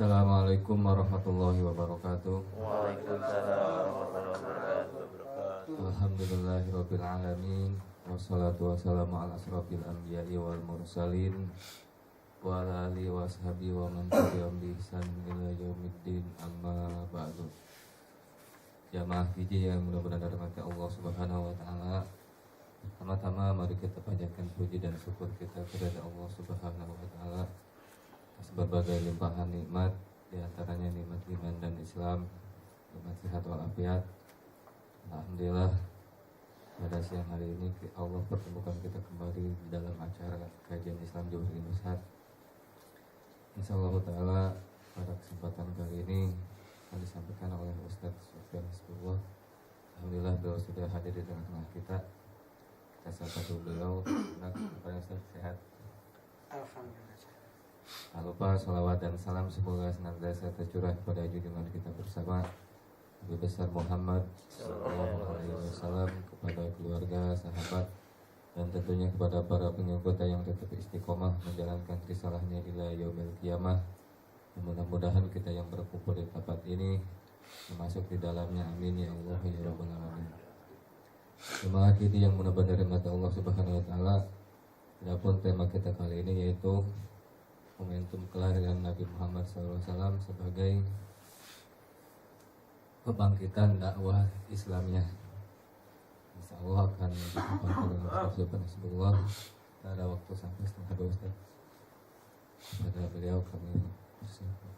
Assalamualaikum warahmatullahi wabarakatuh. Waalaikumsalam warahmatullahi wabarakatuh. Alhamdulillahirabbil alamin. Wassalatu wassalamu ala asrofil anbiya'i wal mursalin wa ala alihi washabihi wa man tabi'ahum bi ihsan ila yaumiddin, amma ba'du. Jamaah hiji yang mudah-mudahan dirahmati Allah Subhanahu wa taala. Pertama-tama mari kita panjatkan puji dan syukur kita kepada Allah Subhanahu wa taala atas berbagai limpahan nikmat, di antaranya nikmat iman dan Islam, nikmat sehat walafiat. Alhamdulillah pada siang hari ini Allah pertemukan kita kembali di dalam acara kajian Islam Jauh Hari Besar. Insyaallah taala pada kesempatan kali ini akan disampaikan oleh Ustaz Sofyan Hizbullah. Alhamdulillah beliau sudah hadir di tengah-tengah kita. Kita sapa dulu beliau. Kepada Ustaz sehat. Alhamdulillah. Tak lupa salawat dan salam semoga senantiasa tercurah kepada junjungan kita bersama Nabi besar Muhammad sallallahu alaihi wasallam, kepada keluarga, sahabat, dan tentunya kepada para pengikutnya yang tetap istiqomah menjalankan risalahnya ila yaumil qiyamah. Mudah-mudahan kita yang berkumpul di tempat ini termasuk di dalamnya, amin ya Allah ya rabbal alamin. Jemaah kita yang mudah-mudahan dirahmati Allah Subhanahu wa taala. Adapun tema kita kali ini yaitu momentum kelahiran Nabi Muhammad SAW sebagai kebangkitan dakwah Islamnya. Insya Allah akan disampaikan dengan Ustaz Hizbullah. Ada waktu sampai setengah 2 Ustaz. Kepada beliau kami persilakan.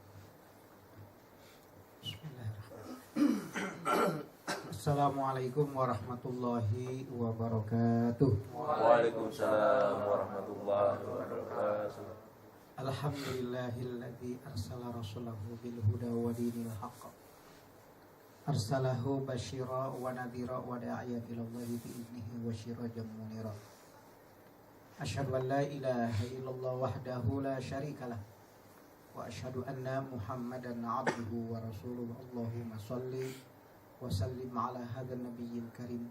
Bismillahirrahmanirrahim. Assalamualaikum warahmatullahi wabarakatuh. Waalaikumsalam warahmatullahi wabarakatuh. Alhamdulillahilladzi arsala rasulahu bil huda wa dinil haqq. Arsalahu basyira wa nadhira wa da'iyan ila Allahi bi idnihi wa sirajan munira. Asyhadu an la ilaha illallah wahdahu la syarika lah. Wa asyhadu anna Muhammadan 'abduhu wa rasuluhu. Allahumma shalli wa sallim ala hadzal nabiyil karim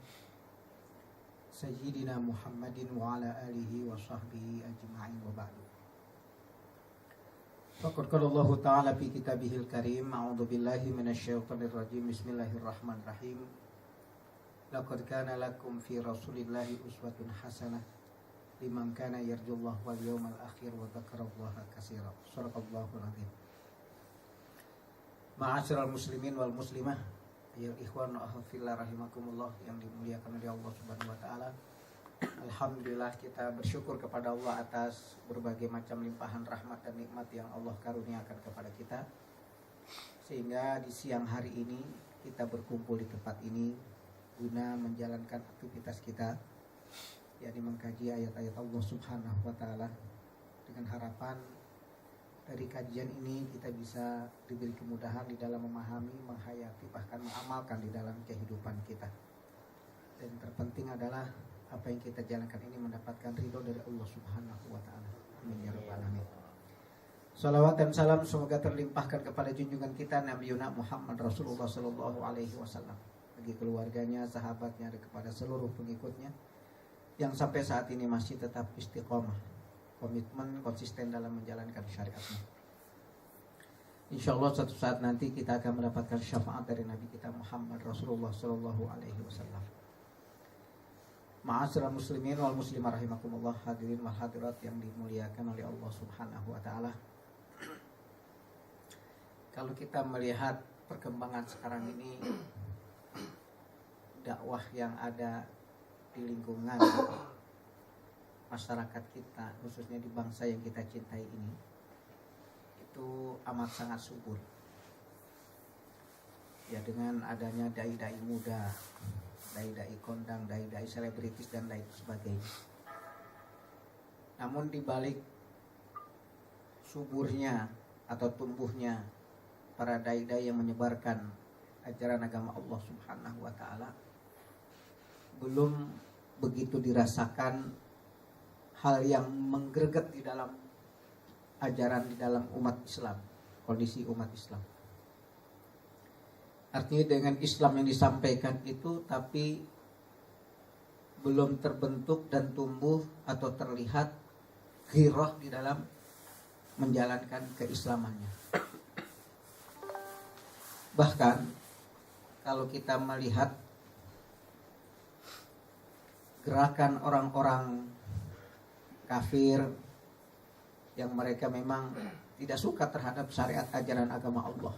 sayyidina Muhammadin wa ala alihi wa sahbihi ajma'in wa ba'du. Faqad qala Allah Ta'ala fi kitabihil karim, a'udzu billahi minasyaitonir rajim, bismillahirrahmanirrahim. Laqad kana lakum fi rasulillahi uswatun hasanah liman kana yarjullaha wal yawmal akhir wa dzakarallaha katsiran. Shadaqallahul azim. Ma'asyiral muslimin wal muslimah, ya ikhwan wa akhwat fillah rahimakumullah yang dimuliakan oleh Allah Subhanahu wa taala. Alhamdulillah kita bersyukur kepada Allah atas berbagai macam limpahan rahmat dan nikmat yang Allah karuniakan kepada kita, sehingga di siang hari ini kita berkumpul di tempat ini guna menjalankan aktivitas kita, yakni mengkaji ayat-ayat Allah Subhanahu wa taala, dengan harapan dari kajian ini kita bisa diberi kemudahan di dalam memahami, menghayati, bahkan mengamalkan di dalam kehidupan kita. Dan terpenting adalah apa yang kita jalankan ini mendapatkan ridho dari Allah Subhanahu wa taala. Amin ya rabbal alamin. Salawat dan salam semoga terlimpahkan kepada junjungan kita Nabi Muhammad Rasulullah sallallahu alaihi wasallam, bagi keluarganya, sahabatnya, dan kepada seluruh pengikutnya yang sampai saat ini masih tetap istiqomah, komitmen, konsisten dalam menjalankan syariatnya. Insyaallah suatu saat nanti kita akan mendapatkan syafaat dari Nabi kita Muhammad Rasulullah sallallahu alaihi wasallam. Ma'asyiral muslimin wal muslimah rahimakumullah, hadirin wal hadirat yang dimuliakan oleh Allah Subhanahu wa taala. Kalau kita melihat perkembangan sekarang ini, dakwah yang ada di lingkungan masyarakat kita, khususnya di bangsa yang kita cintai ini, itu amat sangat subur. Ya, dengan adanya dai-dai muda, dai-dai kondang, dai-dai selebritis dan lain sebagainya. Namun di balik suburnya atau tumbuhnya para dai-dai yang menyebarkan ajaran agama Allah Subhanahu wa taala, belum begitu dirasakan hal yang menggreget di dalam ajaran, di dalam umat Islam, kondisi umat Islam. Artinya dengan Islam yang disampaikan itu tapi belum terbentuk dan tumbuh atau terlihat ghirah di dalam menjalankan keislamannya. Bahkan kalau kita melihat gerakan orang-orang kafir yang mereka memang tidak suka terhadap syariat ajaran agama Allah,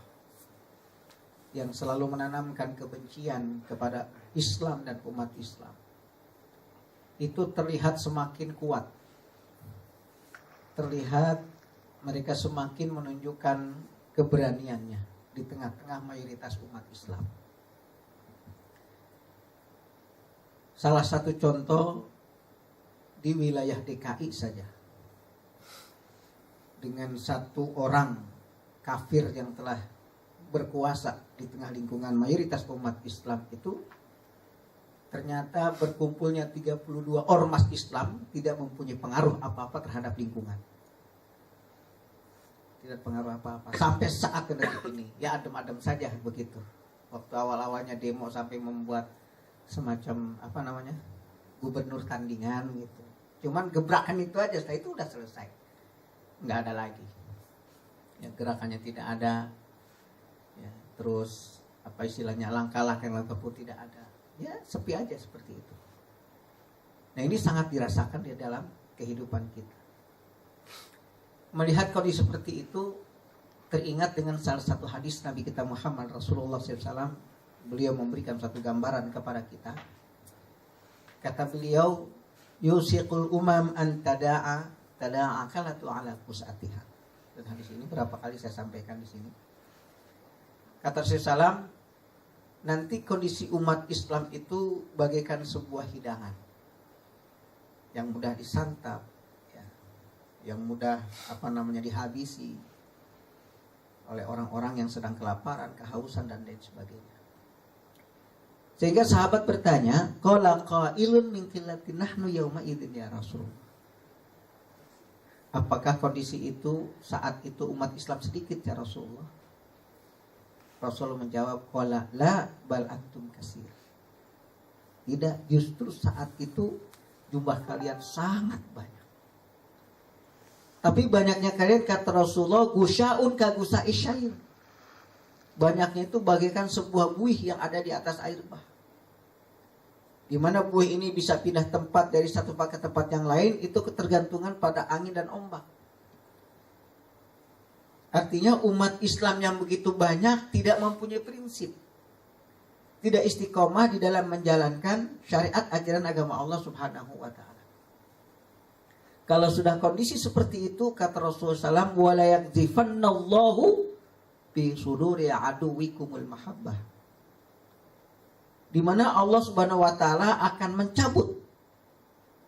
yang selalu menanamkan kebencian kepada Islam dan umat Islam, itu terlihat semakin kuat. Terlihat mereka semakin menunjukkan keberaniannya di tengah-tengah mayoritas umat Islam. Salah satu contoh di wilayah DKI saja, dengan satu orang kafir yang telah berkuasa di tengah lingkungan mayoritas umat Islam itu, ternyata berkumpulnya 32 ormas Islam tidak mempunyai pengaruh apa-apa terhadap lingkungan. Tidak pengaruh apa-apa sampai saat detik ini, ya adem-adem saja begitu. Waktu awal-awalnya demo sampai membuat semacam gubernur tandingan gitu. Cuman gebrakan itu aja, setelah itu udah selesai, nggak ada lagi. Ya, gerakannya tidak ada. Ya, terus langkah-langkah yang langkah pun tidak ada. Ya sepi aja seperti itu. Nah ini sangat dirasakan di dalam kehidupan kita. Melihat kondisi seperti itu, teringat dengan salah satu hadis Nabi kita Muhammad Rasulullah SAW. Beliau memberikan satu gambaran kepada kita. Kata beliau, yusiqul umam an tada'a kalatu ala kusatiha. Dan hadis ini berapa kali saya sampaikan di sini. Kata Rasulullah SAW, nanti kondisi umat Islam itu bagaikan sebuah hidangan yang mudah disantap, ya, yang mudah dihabisi oleh orang-orang yang sedang kelaparan, kehausan dan lain sebagainya. Sehingga sahabat bertanya, qala qailun min qillatin nahnu yauma idzin ya Rasulullah. Apakah kondisi itu saat itu umat Islam sedikit ya Rasulullah? Rasulullah menjawab, qala la bal antum kasir. Tidak, justru saat itu jumlah kalian sangat banyak. Tapi banyaknya kalian, kata Rasulullah, gusyaun ka gusai syair. Banyaknya itu bagaikan sebuah buih yang ada di atas air bah. Di mana buih ini bisa pindah tempat dari satu tempat ke tempat yang lain, itu ketergantungan pada angin dan ombak. Artinya umat Islam yang begitu banyak tidak mempunyai prinsip, tidak istiqomah di dalam menjalankan syariat ajaran agama Allah Subhanahu wa ta'ala. Kalau sudah kondisi seperti itu, kata Rasulullah SAW, wala yakzifannallahu bi suduri aduwikumul mahabbah, di mana Allah Subhanahu wa ta'ala akan mencabut.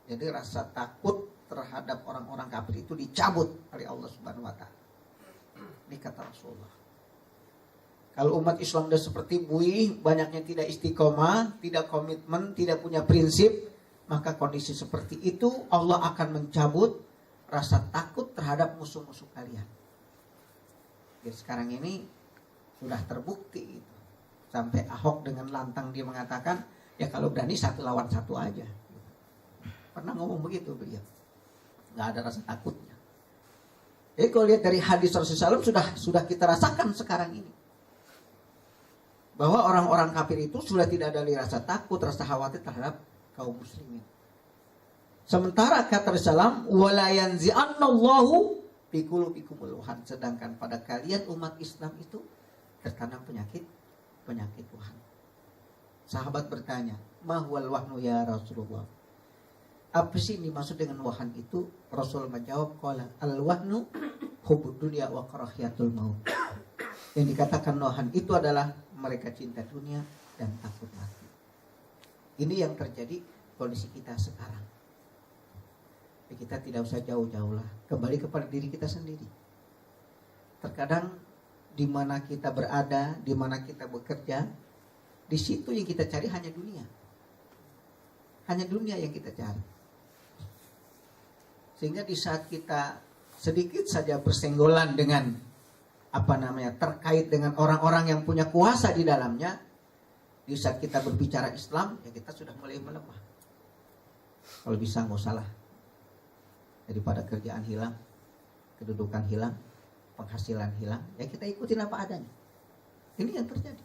Jadi rasa takut terhadap orang-orang kafir itu dicabut oleh Allah Subhanahu wa ta'ala. Ini kata Rasulullah. Kalau umat Islam sudah seperti buih, banyaknya tidak istiqomah, tidak komitmen, tidak punya prinsip, maka kondisi seperti itu Allah akan mencabut rasa takut terhadap musuh-musuh kalian. Jadi sekarang ini sudah terbukti itu. Sampai Ahok dengan lantang dia mengatakan, ya kalau berani 1 lawan 1 aja. Pernah ngomong begitu beliau. Nggak ada rasa takutnya. Jadi kalau lihat dari hadis Rasulullah SAW sudah kita rasakan sekarang ini, bahwa orang-orang kafir itu sudah tidak ada lagi rasa takut, rasa khawatir terhadap kaum muslimin. Sementara kata Rasulullah, wala yanzi'annallahu fi qulubikumul wahan, sedangkan pada kalian umat Islam itu tertanam penyakit wahan. Sahabat bertanya, ma huwal wahnu ya Rasulullah? Apa sih ini maksud dengan wahan itu? Rasul menjawab, qala al-wahnu hubbud dunya wa karahiyatul maut. Yang dikatakan wahan itu adalah mereka cinta dunia dan takut mati. Ini yang terjadi kondisi kita sekarang. Kita tidak usah jauh-jauh lah, kembali kepada diri kita sendiri. Terkadang di mana kita berada, di mana kita bekerja, di situ yang kita cari hanya dunia. Hanya dunia yang kita cari. Sehingga di saat kita sedikit saja bersenggolan dengan terkait dengan orang-orang yang punya kuasa di dalamnya, di saat kita berbicara Islam, ya kita sudah mulai melemah. Kalau bisa nggak usah lah. Daripada kerjaan hilang, kedudukan hilang, penghasilan hilang, ya kita ikutin apa adanya. Ini yang terjadi.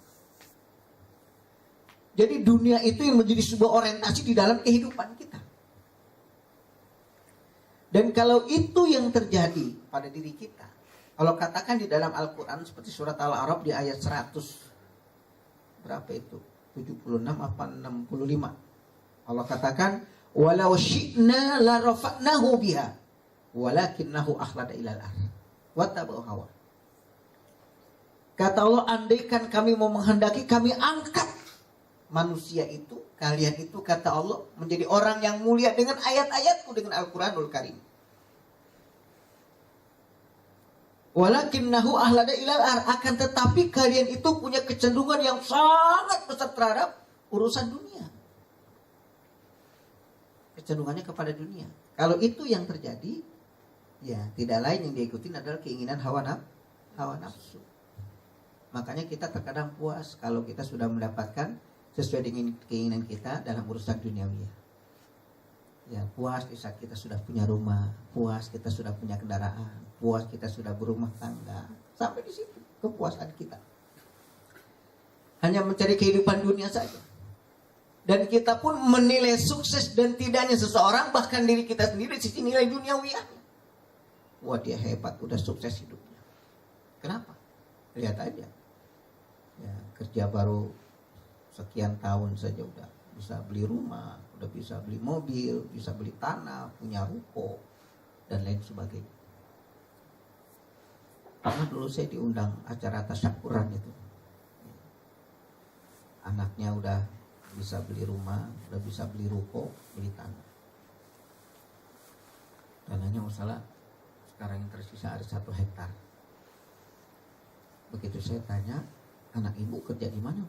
Jadi dunia itu yang menjadi sebuah orientasi di dalam kehidupan kita. Dan kalau itu yang terjadi pada diri kita, kalau katakan di dalam Al-Quran seperti surat Al-A'raf di ayat 100, berapa itu? 76 apa 65? Allah katakan, walau syi'na la rafa'nahu biha walakinnahu akhlada ilal ardh wattaba'u hawa. Kata Allah, andaikan kami mau menghendaki, kami angkat manusia itu, kalian itu, kata Allah, menjadi orang yang mulia dengan ayat-ayatku, dengan Al-Quranul Karim. Walakinnahu ahlada ilal ar, akan tetapi kalian itu punya kecenderungan yang sangat besar terhadap urusan dunia. Kecenderungannya kepada dunia. Kalau itu yang terjadi, ya tidak lain yang diikutin adalah keinginan hawa nafsu. Makanya kita terkadang puas kalau kita sudah mendapatkan sesuai dengan keinginan kita dalam urusan duniawi. Ya, puas saat kita sudah punya rumah, puas kita sudah punya kendaraan, puas kita sudah berumah tangga. Sampai di situ kepuasan kita. Hanya mencari kehidupan dunia saja. Dan kita pun menilai sukses dan tidaknya seseorang, bahkan diri kita sendiri, sisi nilai duniawiyahnya. Wah, dia hebat, udah sukses hidupnya. Kenapa? Lihat aja. Ya, kerja baru sekian tahun saja udah bisa beli rumah, udah bisa beli mobil, bisa beli tanah, punya ruko, dan lain sebagainya. Karena dulu saya diundang acara tasyakuran itu. Anaknya udah bisa beli rumah, udah bisa beli ruko, beli tanah. Tanahnya masalah sekarang yang tersisa ada 1 hektar. Begitu saya tanya, anak ibu kerja di mana?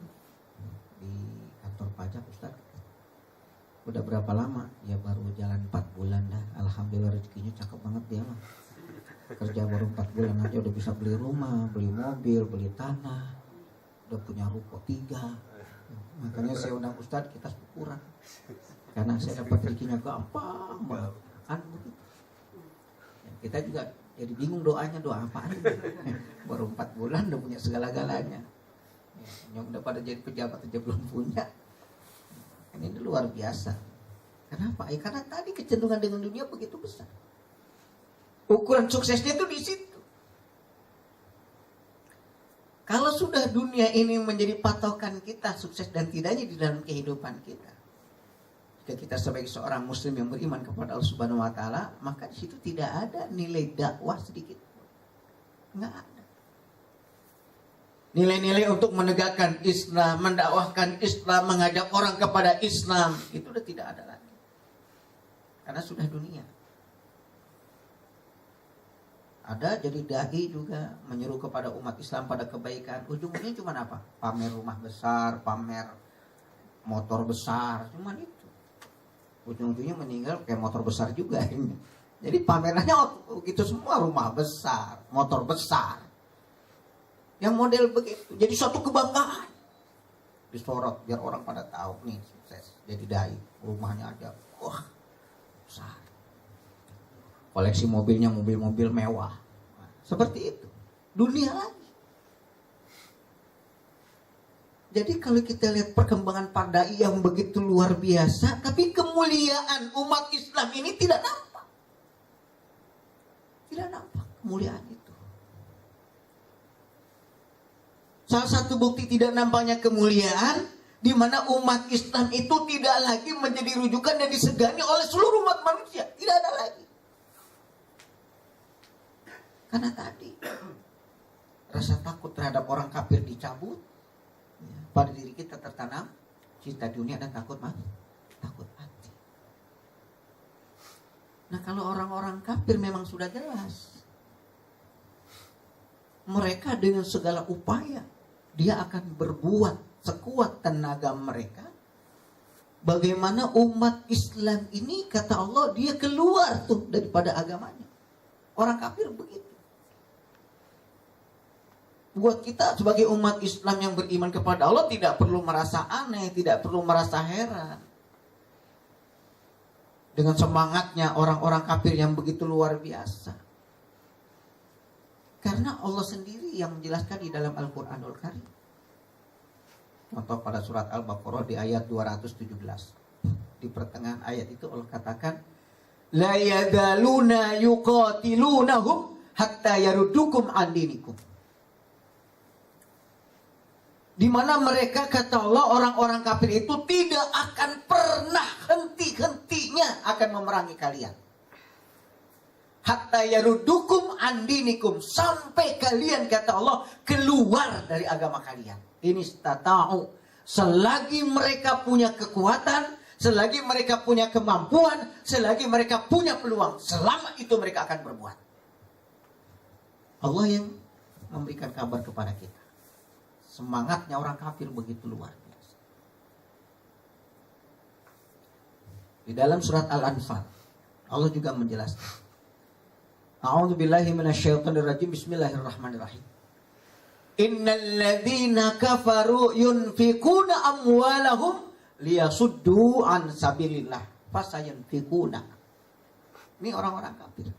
Di kantor pajak, Ustaz. Udah berapa lama? Ya baru jalan 4 bulan dah. Alhamdulillah rezekinya cakep banget dia mah. Kerja baru 4 bulan aja udah bisa beli rumah, beli mobil, beli tanah, udah punya ruko 3. Makanya saya undang Ustaz, kita syukuran. Karena saya dapat rezekinya gampang banget. Kan begitu. Ya, kita juga jadi bingung doanya, doa apaan? Baru 4 bulan udah punya segala-galanya. Yang udah pada jadi pejabat aja belum punya. Ini luar biasa. Kenapa? Ya karena tadi kecenderungan dengan dunia begitu besar. Ukuran suksesnya itu di situ. Kalau sudah dunia ini menjadi patokan kita sukses dan tidaknya di dalam kehidupan kita, jika kita sebagai seorang muslim yang beriman kepada Allah Subhanahu wa taala, maka di situ tidak ada nilai dakwah sedikit pun. Enggak ada. Nilai-nilai untuk menegakkan Islam, mendakwahkan Islam, mengajak orang kepada Islam, itu udah tidak ada lagi. Karena sudah dunia. Ada jadi dai juga menyuruh kepada umat Islam pada kebaikan. Ujungnya cuma apa? Pamer rumah besar, pamer motor besar, cuma itu. Ujung-ujungnya meninggal kayak motor besar juga ini. Jadi pamerannya itu semua, rumah besar, motor besar. Yang model begitu, jadi suatu kebanggaan. Disorot biar orang pada tahu nih sukses. Jadi dai, rumahnya aja, wah besar. Koleksi mobilnya mobil-mobil mewah. Nah, seperti itu. Dunia lagi. Jadi kalau kita lihat perkembangan para dai yang begitu luar biasa, tapi kemuliaan umat Islam ini tidak nampak. Tidak nampak kemuliaan itu. Salah satu bukti tidak nampaknya kemuliaan, di mana umat Islam itu tidak lagi menjadi rujukan dan disegani oleh seluruh umat manusia. Tidak ada lagi. Karena tadi rasa takut terhadap orang kafir dicabut, pada diri kita tertanam cinta dunia dan takut mati. Nah, kalau orang-orang kafir memang sudah jelas, mereka dengan segala upaya dia akan berbuat sekuat tenaga mereka. Bagaimana umat Islam ini, kata Allah, dia keluar tuh daripada agamanya. Orang kafir begitu. Buat kita sebagai umat Islam yang beriman kepada Allah tidak perlu merasa aneh, tidak perlu merasa heran dengan semangatnya orang-orang kafir yang begitu luar biasa. Karena Allah sendiri yang menjelaskan di dalam Al-Quranul Karim. Contoh pada surat Al-Baqarah di ayat 217. Di pertengahan ayat itu Allah katakan, la yadaluna yuqatilunahum hatta yarudukum an dinikum. Di mana mereka, kata Allah, orang-orang kafir itu tidak akan pernah henti-hentinya akan memerangi kalian. Hatta yarudukum an dinikum, sampai kalian, kata Allah, keluar dari agama kalian. Ini stata'u, selagi mereka punya kekuatan, selagi mereka punya kemampuan, selagi mereka punya peluang, selama itu mereka akan berbuat. Allah yang memberikan kabar kepada kita. Semangatnya orang kafir begitu luar biasa. Di dalam surat Al-Anfal, Allah juga menjelaskan. A'udzubillahi minasyaitonirrajim. Bismillahirrahmanirrahim. Innal ladzina kafaru yunfikuna amwalahum liyasuddu an sabilillah fasayunfikuna. Ini orang-orang kafir.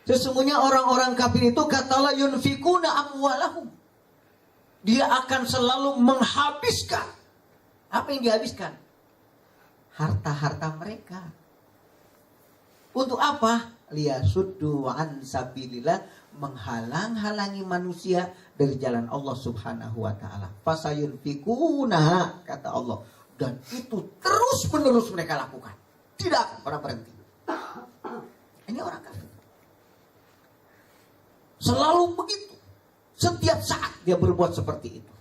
Sesungguhnya orang-orang kafir itu, kata Allah, yunfikuna amwalahum. Dia akan selalu menghabiskan. Apa yang dihabiskan? Harta-harta mereka. Untuk apa? Liyasuddu an sabilillah, menghalang-halangi manusia dari jalan Allah Subhanahu wa taala. Fasayunfikuna, kata Allah, dan itu terus-menerus mereka lakukan. Tidak akan pernah berhenti. Ini orang kafir. Selalu begitu. Setiap saat dia berbuat seperti itu.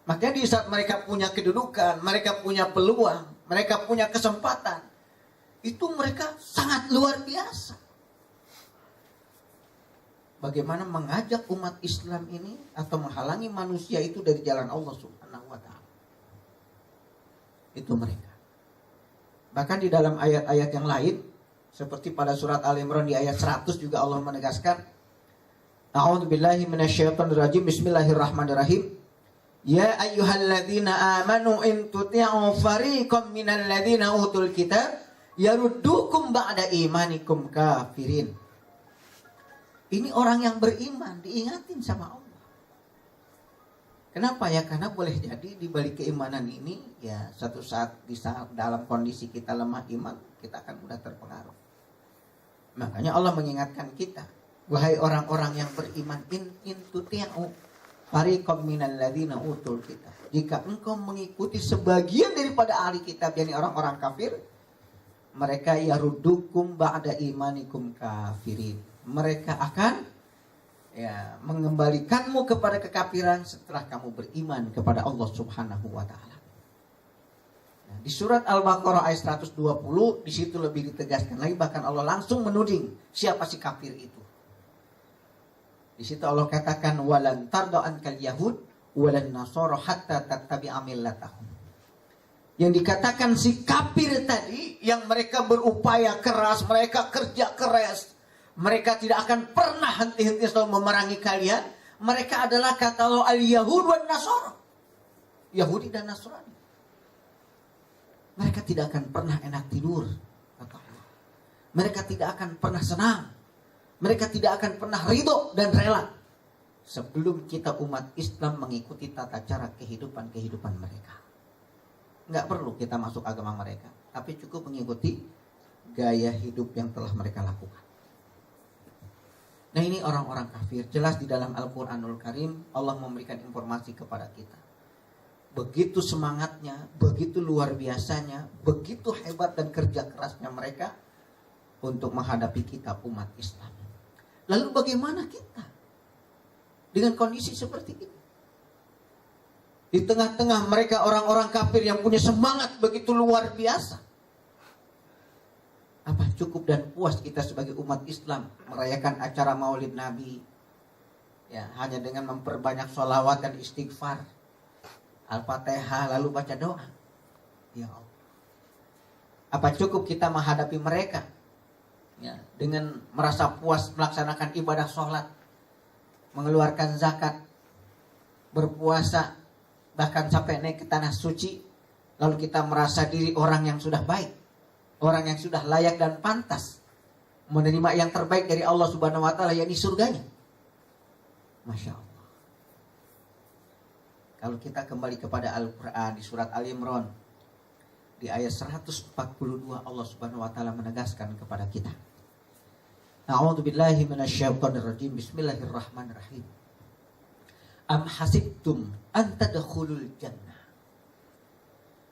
Makanya di saat mereka punya kedudukan, mereka punya peluang, mereka punya kesempatan, itu mereka sangat luar biasa. Bagaimana mengajak umat Islam ini atau menghalangi manusia itu dari jalan Allah Subhanahu wa taala. Itu mereka. Bahkan di dalam ayat-ayat yang lain, seperti pada surat Al-Imran di ayat 100 juga Allah menegaskan, A'udzubillahi minasyaitonirrajim. Bismillahirrahmanirrahim. Ya ayyuhalladzina amanu in tuti'u fariqam minal ladzina utul kitab yaruddukum ba'da imanikum kafirin. Ini orang yang beriman diingatin sama Allah. Kenapa ya? Karena boleh jadi di balik keimanan ini ya satu saat bisa dalam kondisi kita lemah iman, kita akan mudah terpengaruh. Makanya Allah mengingatkan kita, wahai orang-orang yang beriman, in tuti'u fariqam minal ladzina utul kitab. Jika engkau mengikuti sebagian daripada ahli kitab, yakni orang-orang kafir, mereka yaruddukum ba'da imanikum kafirin. Mereka akan mengembalikanmu kepada kekafiran setelah kamu beriman kepada Allah Subhanahu wa taala. Nah, di surat Al-Baqarah ayat 120 di situ lebih ditegaskan lagi, bahkan Allah langsung menuding siapa si kafir itu. Di situ Allah katakan walan tarda ankal yahud walan nasara hatta tattabi'a millatahum. Yang dikatakan si kafir tadi yang mereka berupaya keras, mereka kerja keras, mereka tidak akan pernah henti-henti selalu memerangi kalian. Mereka adalah, kata Allah, al-Yahud wan Nasara, Yahudi dan Nasrani. Mereka tidak akan pernah enak tidur, kata Allah. Mereka tidak akan pernah senang. Mereka tidak akan pernah ridho dan rela sebelum kita umat Islam mengikuti tata cara kehidupan mereka. Nggak perlu kita masuk agama mereka, tapi cukup mengikuti gaya hidup yang telah mereka lakukan. Nah, ini orang-orang kafir. Jelas di dalam Al-Quranul Karim Allah memberikan informasi kepada kita. Begitu semangatnya, begitu luar biasanya, begitu hebat dan kerja kerasnya mereka untuk menghadapi kita umat Islam. Lalu bagaimana kita dengan kondisi seperti ini? Di tengah-tengah mereka orang-orang kafir yang punya semangat begitu luar biasa. Apa cukup dan puas kita sebagai umat Islam merayakan acara Maulid Nabi ya hanya dengan memperbanyak sholawat dan istighfar, Al-Fatihah, lalu baca doa? Ya Allah. Apa cukup kita menghadapi mereka ya dengan merasa puas melaksanakan ibadah sholat, mengeluarkan zakat, berpuasa, bahkan sampai naik ke tanah suci, lalu kita merasa diri orang yang sudah baik, orang yang sudah layak dan pantas menerima yang terbaik dari Allah Subhanahu wa taala, yakni surganya. Masya Allah. Kalau kita kembali kepada Al-Quran di surat Ali Imran di ayat 142, Allah Subhanahu wa taala menegaskan kepada kita. A'udzubillahi minasyaitonirrajim. Bismillahirrahmanirrahim. Am hasibtum an tadkhulul jannah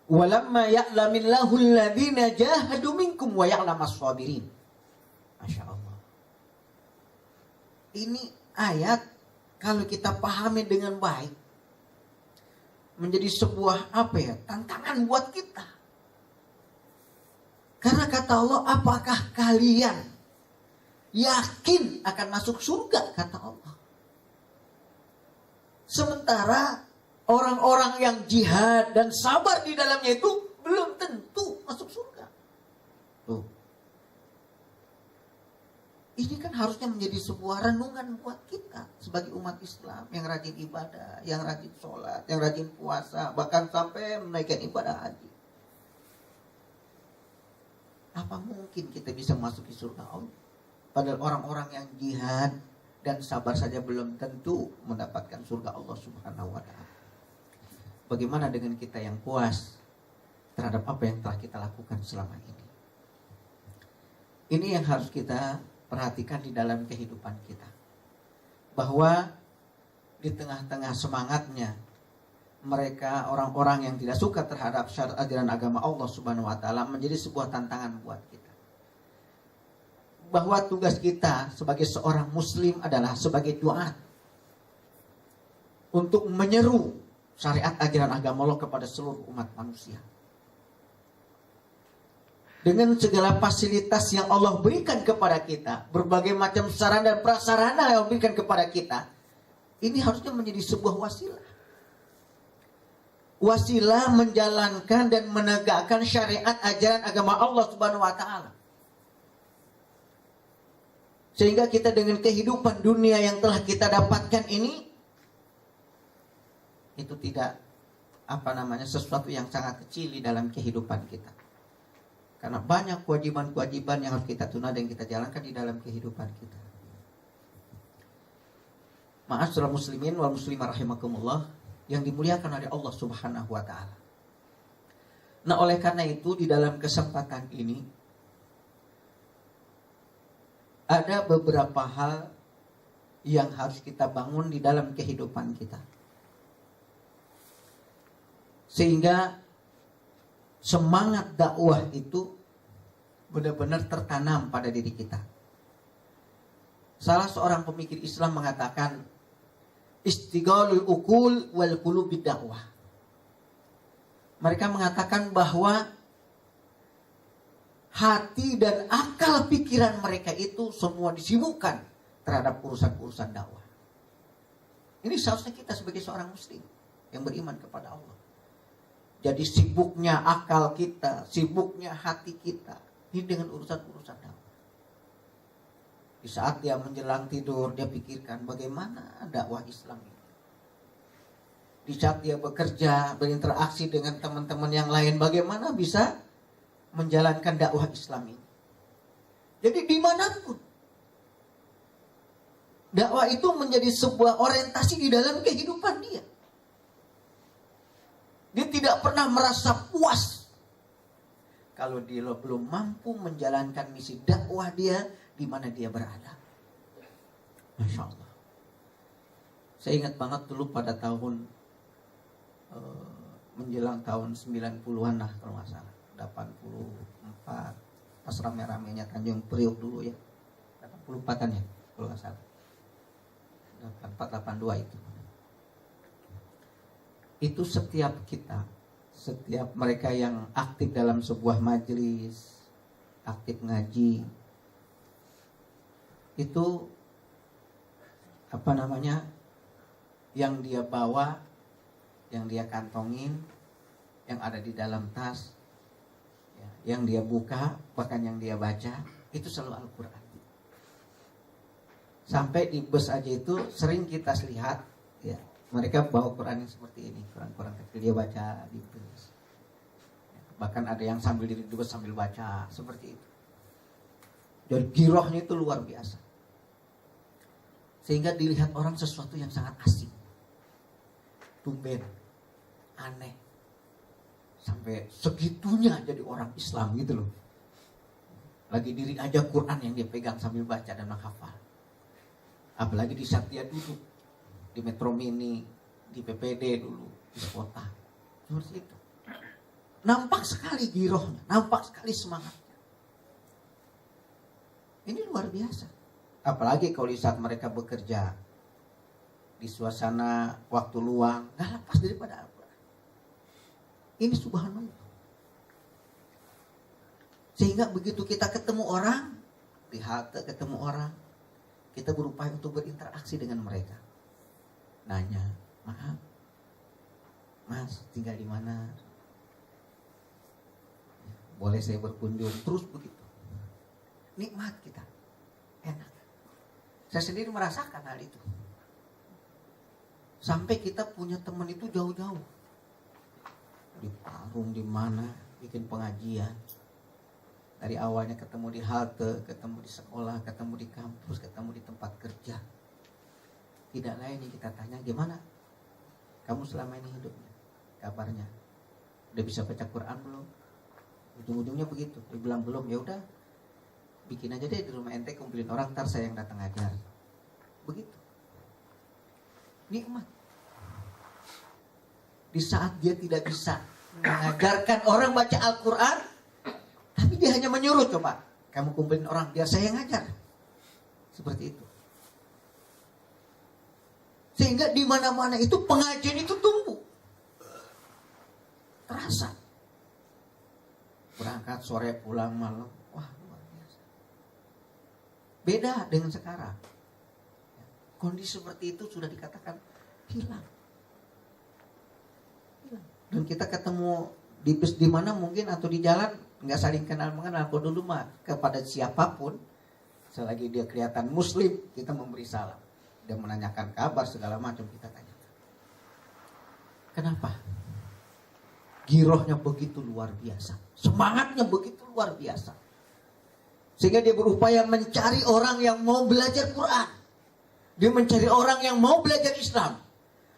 walamma ya'lamillahu alladhina jahadu minkum wa ya'lamas sabirin. Masya Allah. Ini ayat kalau kita pahami dengan baik menjadi sebuah tantangan buat kita. Karena kata Allah, apakah kalian yakin akan masuk surga, kata Allah. Sementara orang-orang yang jihad dan sabar di dalamnya itu belum tentu masuk surga. Tuh. Ini kan harusnya menjadi sebuah renungan buat kita sebagai umat Islam yang rajin ibadah, yang rajin sholat, yang rajin puasa, bahkan sampai menaikkan ibadah haji. Apa mungkin kita bisa masuk ke surga Allah? Padahal orang-orang yang jihad dan sabar saja belum tentu mendapatkan surga Allah Subhanahu wa taala. Bagaimana dengan kita yang puas terhadap apa yang telah kita lakukan selama ini? Ini yang harus kita perhatikan di dalam kehidupan kita. Bahwa di tengah-tengah semangatnya mereka orang-orang yang tidak suka terhadap syariat ajaran agama Allah Subhanahu wa taala menjadi sebuah tantangan buat kita. Bahwa tugas kita sebagai seorang muslim adalah sebagai duat untuk menyeru syariat ajaran agama Allah kepada seluruh umat manusia. Dengan segala fasilitas yang Allah berikan kepada kita, berbagai macam sarana dan prasarana yang Allah berikan kepada kita, ini harusnya menjadi sebuah wasilah. Wasilah menjalankan dan menegakkan syariat ajaran agama Allah Subhanahu wa taala. Sehingga kita dengan kehidupan dunia yang telah kita dapatkan ini, itu tidak sesuatu yang sangat kecil di dalam kehidupan kita. Karena banyak kewajiban-kewajiban yang harus kita tunaikan dan kita jalankan di dalam kehidupan kita. Ma'asyiral muslimin wal muslimah rahimakumullah yang dimuliakan oleh Allah Subhanahu wa taala. Nah, oleh karena itu di dalam kesempatan ini ada beberapa hal yang harus kita bangun di dalam kehidupan kita. Sehingga semangat dakwah itu benar-benar tertanam pada diri kita. Salah seorang pemikir Islam mengatakan, istighalul ukul wal qulub bidakwah. Mereka mengatakan bahwa hati dan akal pikiran mereka itu semua disibukkan terhadap urusan-urusan dakwah. Ini seharusnya kita sebagai seorang muslim yang beriman kepada Allah. Jadi sibuknya akal kita, sibuknya hati kita ini dengan urusan-urusan dakwah. Di saat dia menjelang tidur, dia pikirkan bagaimana dakwah Islam ini. Di saat dia bekerja, berinteraksi dengan teman-teman yang lain, bagaimana bisa menjalankan dakwah Islam ini. Jadi dimanapun, dakwah itu menjadi sebuah orientasi di dalam kehidupan dia. Dia tidak pernah merasa puas kalau dia belum mampu menjalankan misi dakwah dia di mana dia berada. Masya Allah. Saya ingat banget dulu pada tahun menjelang tahun 90-an lah kalau nggak salah. 84 pas rame-ramenya Tanjung Priok dulu ya. 84-an ya kalau nggak salah. 84-82 itu. Itu setiap mereka yang aktif dalam sebuah majelis, aktif ngaji, itu yang dia bawa, yang dia kantongin, yang ada di dalam tas, yang dia buka, bahkan yang dia baca, itu selalu Al-Quran. Sampai di bus aja itu sering kita lihat, ya, mereka bawa Quran yang seperti ini, Quran kecil dia baca di bus. Bahkan ada yang sambil diri di bus sambil baca, seperti itu. Jadi girohnya itu luar biasa. Sehingga dilihat orang sesuatu yang sangat asing. Tumben, aneh. Sampai segitunya jadi orang Islam gitu loh. Lagi diri aja Quran yang dia pegang sambil baca dan menghafal. Apalagi di Satya dulu, di Metro Mini, di PPD dulu, di kota. Seperti itu. Nampak sekali girohnya, nampak sekali semangatnya. Ini luar biasa. Apalagi kalau di saat mereka bekerja di suasana waktu luang, gak lepas daripada apa. Ini subhanallah. Sehingga begitu kita ketemu orang, di halte ketemu orang, kita berupaya untuk berinteraksi dengan mereka. Nanya, maaf, Mas tinggal di mana? Boleh saya berkunjung? Terus begitu. Nikmat kita, enak. Saya sendiri merasakan hal itu. Sampai kita punya teman itu jauh-jauh, di Parung, di mana, bikin pengajian. Dari awalnya ketemu di halte, ketemu di sekolah, ketemu di kampus, ketemu di tempat kerja. Tidak lain yang kita tanya, gimana kamu selama ini hidupnya, kabarnya, udah bisa baca Quran belum? Ujung-ujungnya begitu. Dia bilang belum, ya udah, bikin aja deh di rumah ente, kumpulin orang, ntar saya yang datang ajar. Begitu. Nikmat. Di saat dia tidak bisa mengajarkan orang baca Al-Quran, tapi dia hanya menyuruh, coba kamu kumpulin orang biar saya yang ngajar. Seperti itu. Sehingga di mana-mana itu pengajian itu tumbuh. Terasa. Berangkat sore pulang malam. Wah, luar biasa. Beda dengan sekarang. Kondisi seperti itu sudah dikatakan hilang. Dan kita ketemu di mana mungkin atau di jalan nggak saling kenal mengenal. Kalau dulu mah kepada siapapun, selagi dia kelihatan Muslim, kita memberi salam. Dia menanyakan kabar segala macam kita tanyakan. Kenapa? Girohnya begitu luar biasa, semangatnya begitu luar biasa, sehingga dia berupaya mencari orang yang mau belajar Quran. Dia mencari orang yang mau belajar Islam.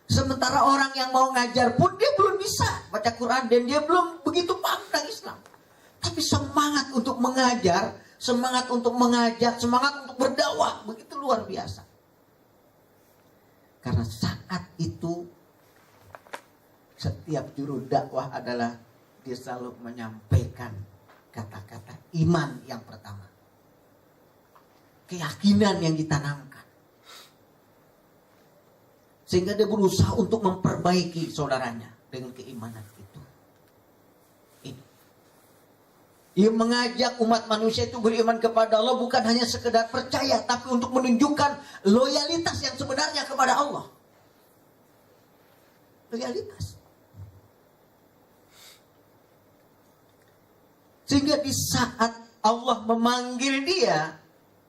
Sementara orang yang mau ngajar pun dia belum bisa baca Quran dan dia belum begitu paham tentang Islam. Tapi semangat untuk mengajar, semangat untuk mengajak, semangat untuk berdakwah begitu luar biasa. Karena saat itu setiap juru dakwah adalah dia selalu menyampaikan kata-kata iman yang pertama. Keyakinan yang ditanamkan. Sehingga dia berusaha untuk memperbaiki saudaranya dengan keimanan itu. Ini. Ia mengajak umat manusia itu beriman kepada Allah bukan hanya sekedar percaya, tapi untuk menunjukkan loyalitas yang sebenarnya kepada Allah. Loyalitas. Sehingga di saat Allah memanggil dia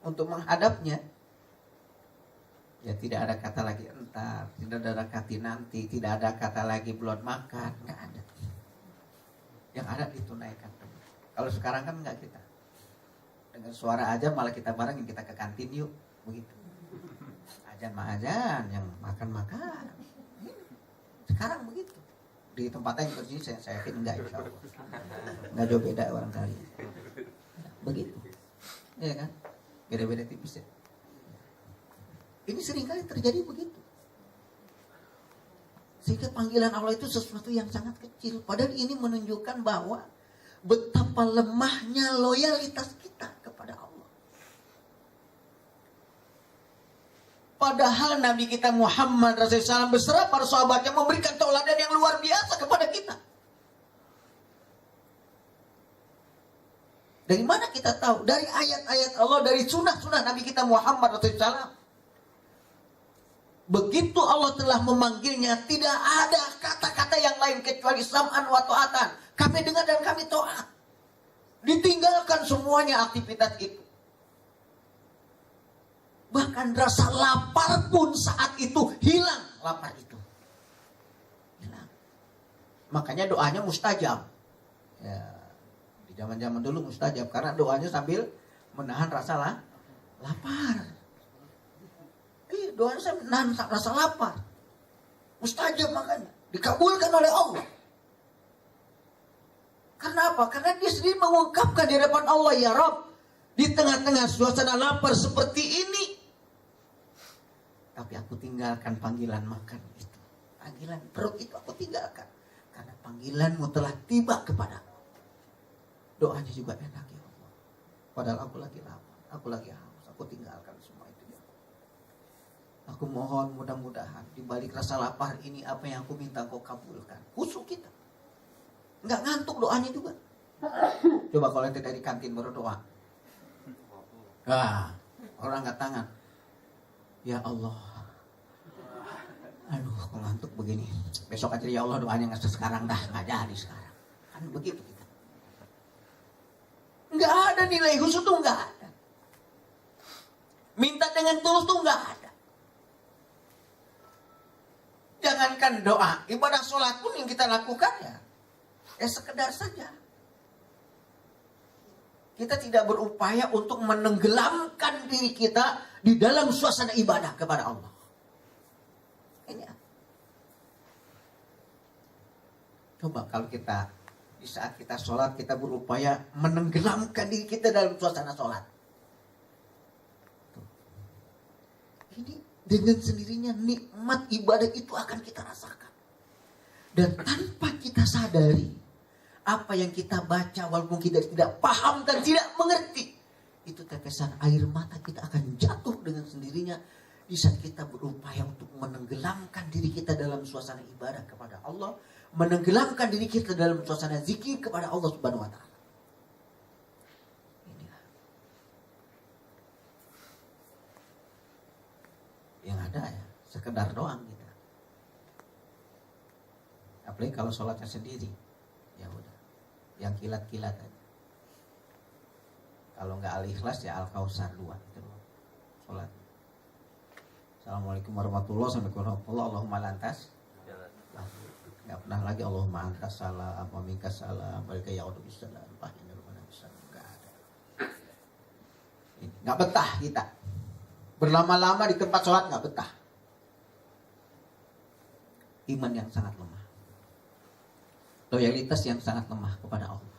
untuk menghadapnya, ya tidak ada kata lagi entar, tidak ada kata nanti, tidak ada kata lagi belum makan, nggak ada. Yang ada ditunaikan. Kalau sekarang kan nggak kita. Dengan suara aja malah kita barengin, kita ke kantin yuk, begitu. Ajan mah ajan, yang makan. Sekarang begitu. Di tempat yang bersih saya yakin enggak, insya Allah. Nggak jauh beda orang kali. Begitu. Iya kan? Beda-beda tipis ya. Ini seringkali terjadi begitu. Sehingga panggilan Allah itu sesuatu yang sangat kecil. Padahal ini menunjukkan bahwa betapa lemahnya loyalitas kita kepada Allah. Padahal Nabi kita Muhammad Rasulullah SAW beserta para sahabatnya memberikan tauladan yang luar biasa kepada kita. Dari mana kita tahu? Dari ayat-ayat Allah, dari sunnah-sunnah Nabi kita Muhammad Rasulullah SAW. Begitu Allah telah memanggilnya, tidak ada kata-kata yang lain kecuali sam'an wa ta'atan. Kami dengar dan kami taat. Ditinggalkan semuanya aktivitas itu. Bahkan rasa lapar pun saat itu hilang. Lapar itu hilang. Makanya doanya mustajab. Ya, di zaman-zaman dulu mustajab. Karena doanya sambil menahan rasa lapar. Doanya sambil menahan rasa lapar. Mustajab makanya. Dikabulkan oleh Allah. Karena apa? Karena dia sendiri mengungkapkan di hadapan Allah, ya Rabb, di tengah-tengah suasana lapar seperti ini, tapi aku tinggalkan panggilan makan itu. Panggilan perut itu aku tinggalkan. Karena panggilanmu telah tiba kepadaku. Doanya juga enak, ya Allah. Padahal aku lagi lapar, aku lagi haus, aku tinggalkan semua itu, ya Allah. Aku mohon mudah-mudahan di balik rasa lapar ini apa yang aku minta Kau kabulkan. Khusyuk kita. Enggak ngantuk doanya juga. Coba kalau ente dari kantin berdoa. Orang angkat tangan. Ya Allah. Aduh, kok ngantuk begini. Besok aja ya Allah doanya nggak sekarang dah, nggak jadi sekarang. Kan begitu kita. Nggak ada nilai khusus tuh nggak ada. Minta dengan tulus tuh nggak ada. Jangankan doa, ibadah sholat pun yang kita lakukan ya sekedar saja. Kita tidak berupaya untuk menenggelamkan diri kita di dalam suasana ibadah kepada Allah. Ini. Coba kalau kita di saat kita sholat kita berupaya menenggelamkan diri kita dalam suasana sholat. Ini dengan sendirinya nikmat ibadah itu akan kita rasakan. Dan tanpa kita sadari apa yang kita baca walaupun kita tidak paham dan tidak mengerti, itu tetesan air mata kita akan jatuh dengan sendirinya di saat kita berupaya untuk menenggelamkan diri kita dalam suasana ibadah kepada Allah, menenggelamkan diri kita dalam suasana zikir kepada Allah Subhanahu wa taala. Inilah yang ada ya, sekedar doang kita. Apalagi kalau sholatnya sendiri, ya udah, yang kilat-kilat aja. Kalau nggak Al-Ikhlas ya Al-Kausar 2 itu loh, sholat. Assalamualaikum warahmatullahi wabarakatuh. Allahumma lantas. Nggak pernah lagi Allahumma antas salam, wa minkas salam, balika ya'udu bisalam, fahina rumana bisalam. Nggak ada. Nggak betah kita. Berlama-lama di tempat sholat nggak betah. Iman yang sangat lemah. Loyalitas yang sangat lemah kepada Allah.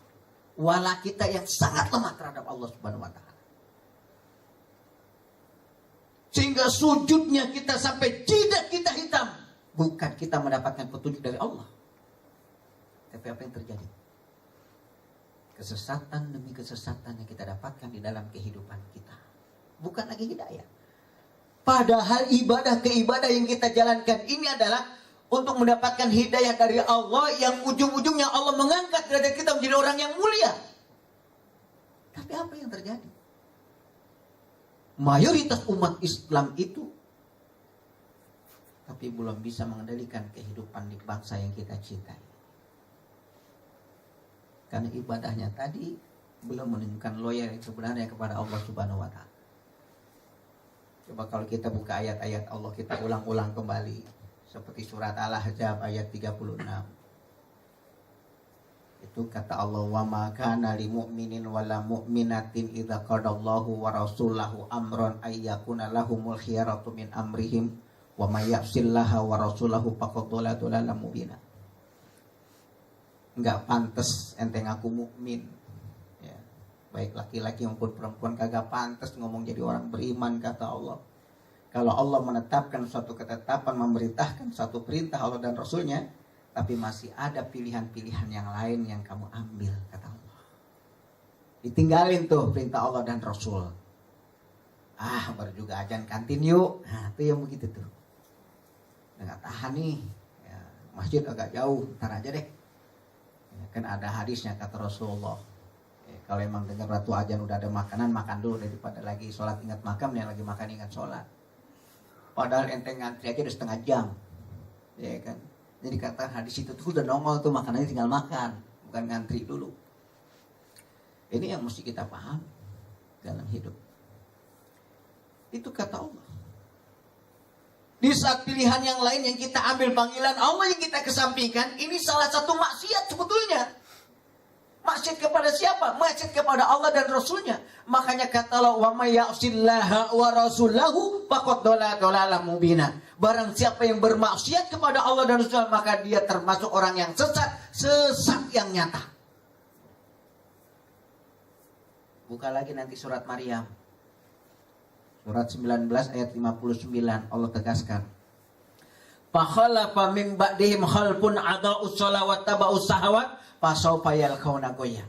Wala kita yang sangat lemah terhadap Allah Subhanahu wa taala. Sehingga sujudnya kita sampai jidat kita hitam. Bukan kita mendapatkan petunjuk dari Allah. Tapi apa yang terjadi? Kesesatan demi kesesatan yang kita dapatkan di dalam kehidupan kita. Bukan lagi hidayah. Padahal ibadah ke ibadah yang kita jalankan ini adalah untuk mendapatkan hidayah dari Allah yang ujung-ujungnya Allah mengangkat derajat kita menjadi orang yang mulia. Tapi apa yang terjadi? Mayoritas umat Islam itu tapi belum bisa mengendalikan kehidupan di bangsa yang kita cintai. Karena ibadahnya tadi belum menunjukkan loyal yang sebenarnya kepada Allah Subhanahu wa taala. Coba kalau kita buka ayat-ayat Allah, kita ulang-ulang kembali seperti surat Al-Ahzab ayat 36. Itu kata Allah, wa ma kana lil mu'minin wala mu'minatin idza qadallahu wa rasulahu amran ay yakuna lahumul khiyaratu min amrihim wa may ya'sillaha wa rasulahu faqad dhalla dhalalan mubina. Enggak pantas ente ngaku mukmin. Ya. Baik laki-laki maupun perempuan kagak pantas ngomong jadi orang beriman kata Allah. Kalau Allah menetapkan suatu ketetapan, memerintahkan suatu perintah Allah dan Rasulnya, tapi masih ada pilihan-pilihan yang lain yang kamu ambil, kata Allah. Ditinggalin tuh perintah Allah dan Rasul. Baru juga ajan kantin yuk. Nah, itu yang begitu tuh. Nggak tahan nih. Ya, masjid agak jauh, ntar aja deh. Ya, kan ada hadisnya kata Rasulullah. Ya, kalau emang dengar ratu ajan udah ada makanan, makan dulu daripada lagi sholat ingat makan, yang lagi makan ingat sholat. Padahal ente ngantri aja udah setengah jam. Ya kan. Jadi kata hadis itu tuh udah nongol tuh makanannya tinggal makan, bukan ngantri dulu. Ini yang mesti kita paham dalam hidup. Itu kata Allah. Di saat pilihan yang lain yang kita ambil panggilan Allah yang kita kesampingkan, ini salah satu maksiat sebetulnya. Maksiat kepada siapa? Maksiat kepada Allah dan Rasulnya. Makanya kata Allah, wa may ya'sillaha wa rasulahu faqad dhalla dhalalan mubina. Barang siapa yang bermaksiat kepada Allah dan Rasul, maka dia termasuk orang yang sesat yang nyata. Buka lagi nanti surat Maryam. Surat 19 ayat 59 Allah tegaskan. Fakhalafa min ba'dihim khalfun adaa'us shalawat taba'us shahawat fasawfa yalqawna ghayya.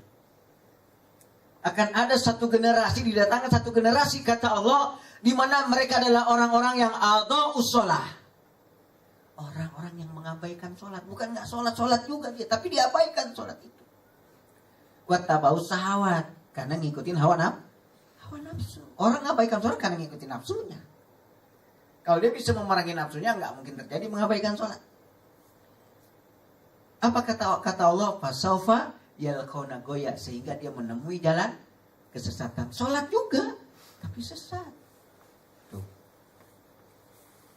Akan ada satu generasi, didatangkan satu generasi kata Allah, di mana mereka adalah orang-orang yang adaa'us shalah. Orang-orang yang mengabaikan sholat. Bukan nggak sholat juga dia, tapi diabaikan sholat itu. Wa taba'us shahawat, karena ngikutin hawa nafsu. Orang abaikan sholat karena ngikutin nafsunya. Kalau dia bisa memerangi nafsunya, nggak mungkin terjadi mengabaikan sholat. Apa kata Allah? Fasaufa yalqawna ghayya, sehingga dia menemui jalan kesesatan. Sholat juga, tapi sesat. Tuh.